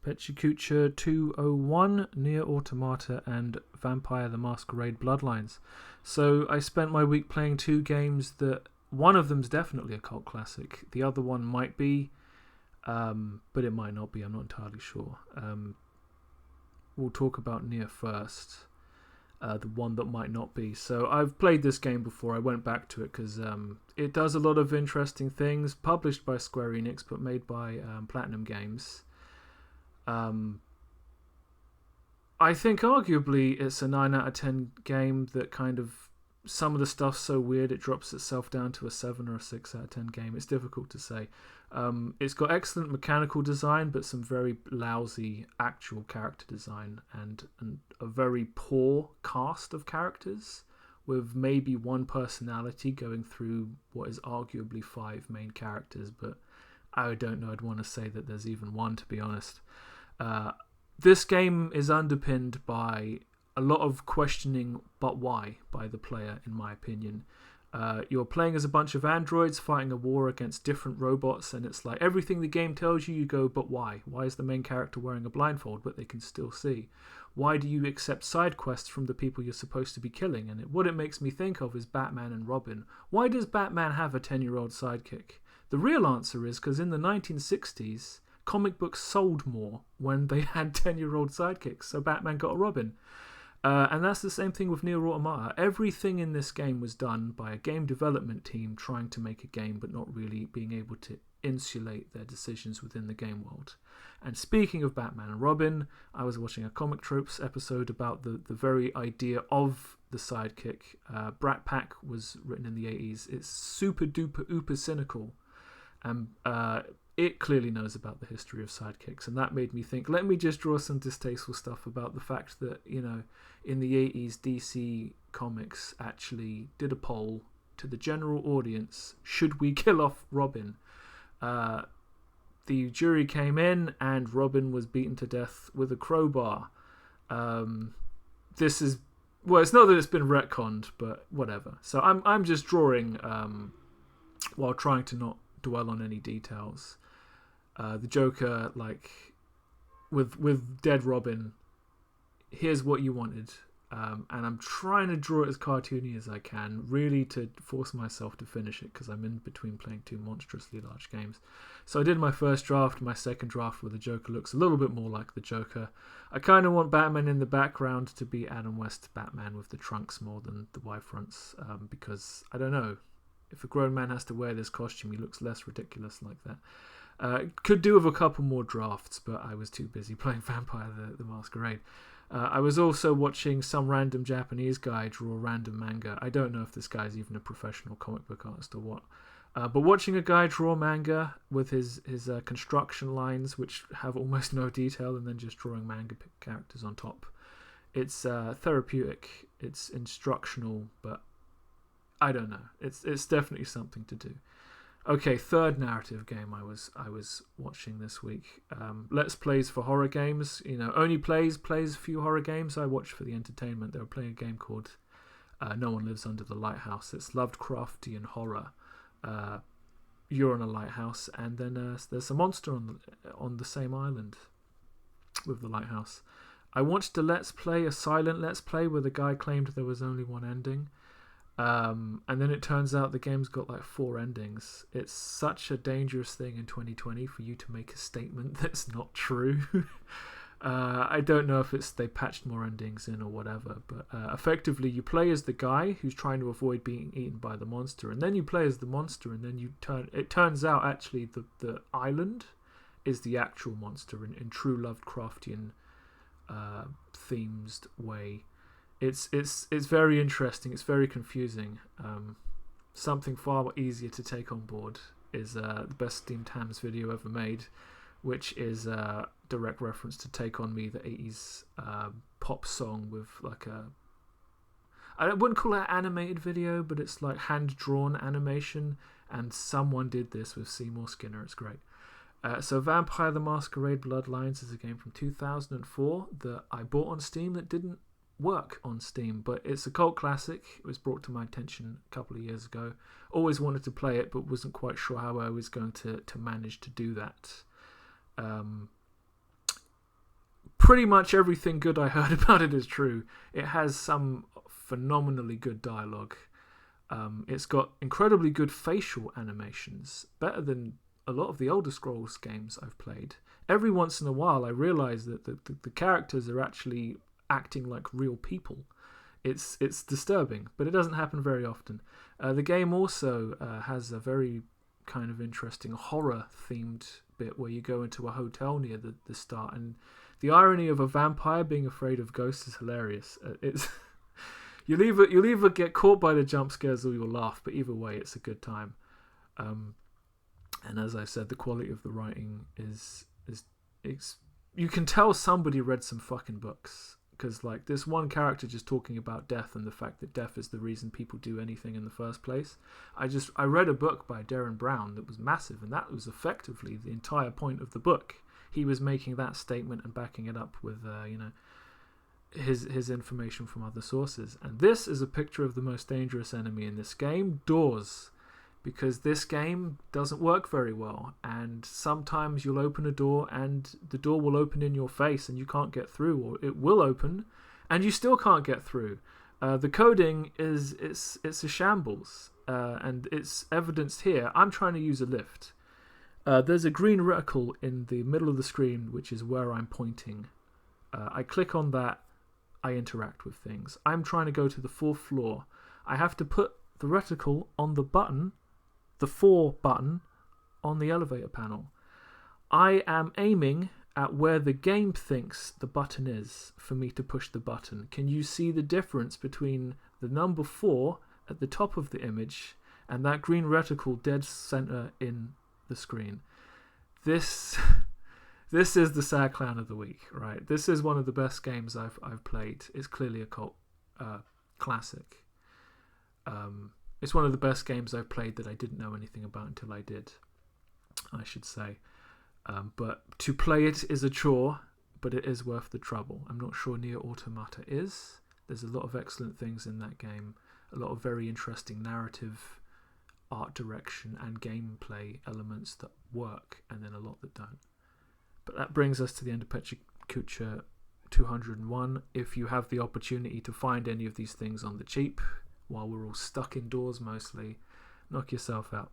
Pecha Kucha 201, Nier Automata, and Vampire the Masquerade Bloodlines. So I spent my week playing two games that one of them's definitely a cult classic. The other one might be, but it might not be. I'm not entirely sure. We'll talk about Nier first. The one that might not be. So I've played this game before. I went back to it because it does a lot of interesting things. Published by Square Enix, but made by Platinum Games. I think arguably it's a 9 out of 10 game that kind of, some of the stuff's so weird it drops itself down to a 7 or a 6 out of 10 game. It's difficult to say. It's got excellent mechanical design, but some very lousy actual character design and a very poor cast of characters, with maybe one personality going through what is arguably 5 main characters, but I don't know, I'd want to say that there's even one, to be honest. This game is underpinned by a lot of questioning, but why, by the player, in my opinion. You're playing as a bunch of androids fighting a war against different robots, and it's like everything the game tells you, you go, but why? Why is the main character wearing a blindfold, but they can still see? Why do you accept side quests from the people you're supposed to be killing? And what it makes me think of is Batman and Robin. Why does Batman have a 10-year-old sidekick? The real answer is because in the 1960s, comic books sold more when they had 10-year-old sidekicks, so Batman got a Robin. And that's the same thing with Nier Automata. Everything in this game was done by a game development team trying to make a game, but not really being able to insulate their decisions within the game world. And speaking of Batman and Robin, I was watching a Comic Tropes episode about the very idea of the sidekick. Brat Pack was written in the 80s. It's super duper uber cynical. And it clearly knows about the history of sidekicks, and that made me think, let me just draw some distasteful stuff about the fact that, you know, in the 80s, DC Comics actually did a poll to the general audience, should we kill off Robin? The jury came in, and Robin was beaten to death with a crowbar. This is, well, it's not that it's been retconned, but whatever. So I'm just drawing, while trying to not dwell on any details. The Joker, like, with dead Robin, here's what you wanted, and I'm trying to draw it as cartoony as I can, really to force myself to finish it, because I'm in between playing two monstrously large games. So I did my first draft, my second draft, where the Joker looks a little bit more like the Joker. I kind of want Batman in the background to be Adam West's Batman with the trunks more than the Y-fronts, because, I don't know, if a grown man has to wear this costume, he looks less ridiculous like that. Could do with a couple more drafts, but I was too busy playing Vampire the Masquerade. I was also watching some random Japanese guy draw random manga. I don't know if this guy's even a professional comic book artist or what. But watching a guy draw manga with his construction lines, which have almost no detail, and then just drawing manga characters on top, it's therapeutic, it's instructional, but I don't know. It's definitely something to do. Okay, third narrative game I was watching this week. Let's Plays for horror games. You know, only plays a few horror games. I watch for the entertainment. They were playing a game called No One Lives Under the Lighthouse. It's Lovecraftian horror. You're on a lighthouse, and then there's a monster on the same island with the lighthouse. I watched a silent Let's Play, where the guy claimed there was only one ending. And then it turns out the game's got like 4 endings. It's such a dangerous thing in 2020 for you to make a statement that's not true. I don't know if they patched more endings in or whatever, but effectively you play as the guy who's trying to avoid being eaten by the monster, and then you play as the monster, and then it turns out actually the island is the actual monster in true Lovecraftian themed way. It's very interesting. It's very confusing. Something far easier to take on board is the Best Steamed Hams video ever made, which is a direct reference to Take On Me, the 80s pop song with like I wouldn't call it an animated video, but it's like hand-drawn animation, and someone did this with Seymour Skinner. It's great. So Vampire the Masquerade Bloodlines is a game from 2004 that I bought on Steam that didn't work on Steam, but it's a cult classic. It was brought to my attention a couple of years ago. Always wanted to play it, but wasn't quite sure how I was going to manage to do that. pretty much everything good I heard about it is true. It has some phenomenally good dialogue. It's got incredibly good facial animations, better than a lot of the Elder Scrolls games I've played. Every once in a while, I realise that the characters are actually acting like real people. It's disturbing, but it doesn't happen very often. The game also has a very kind of interesting horror-themed bit where you go into a hotel near the start, and the irony of a vampire being afraid of ghosts is hilarious. It's you'll either get caught by the jump scares or you'll laugh, but either way, it's a good time. And as I said, the quality of the writing is you can tell somebody read some fucking books, because like this one character just talking about death and the fact that death is the reason people do anything in the first place. I read a book by Derren Brown that was massive, and that was effectively the entire point of the book. He was making that statement and backing it up with his information from other sources. And this is a picture of the most dangerous enemy in this game, doors. Because this game doesn't work very well, and sometimes you'll open a door and the door will open in your face and you can't get through, or it will open and you still can't get through. The coding it's a shambles, and it's evidenced here. I'm trying to use a lift. There's a green reticle in the middle of the screen, which is where I'm pointing. I click on that, I interact with things. I'm trying to go to the 4th floor. I have to put the reticle on the button, the 4 button on the elevator panel. I am aiming at where the game thinks the button is for me to push the button. Can you see the difference between the number 4 at the top of the image and that green reticle dead center in the screen? This is the sad clown of the week, right? This is one of the best games I've played. It's clearly a cult classic. It's one of the best games I've played that I didn't know anything about until I did, I should say. But to play it is a chore, but it is worth the trouble. I'm not sure Nier Automata is. There's a lot of excellent things in that game, a lot of very interesting narrative, art direction, and gameplay elements that work, and then a lot that don't. But that brings us to the end of Pecha Kucha 201. If you have the opportunity to find any of these things on the cheap, while we're all stuck indoors mostly, knock yourself out.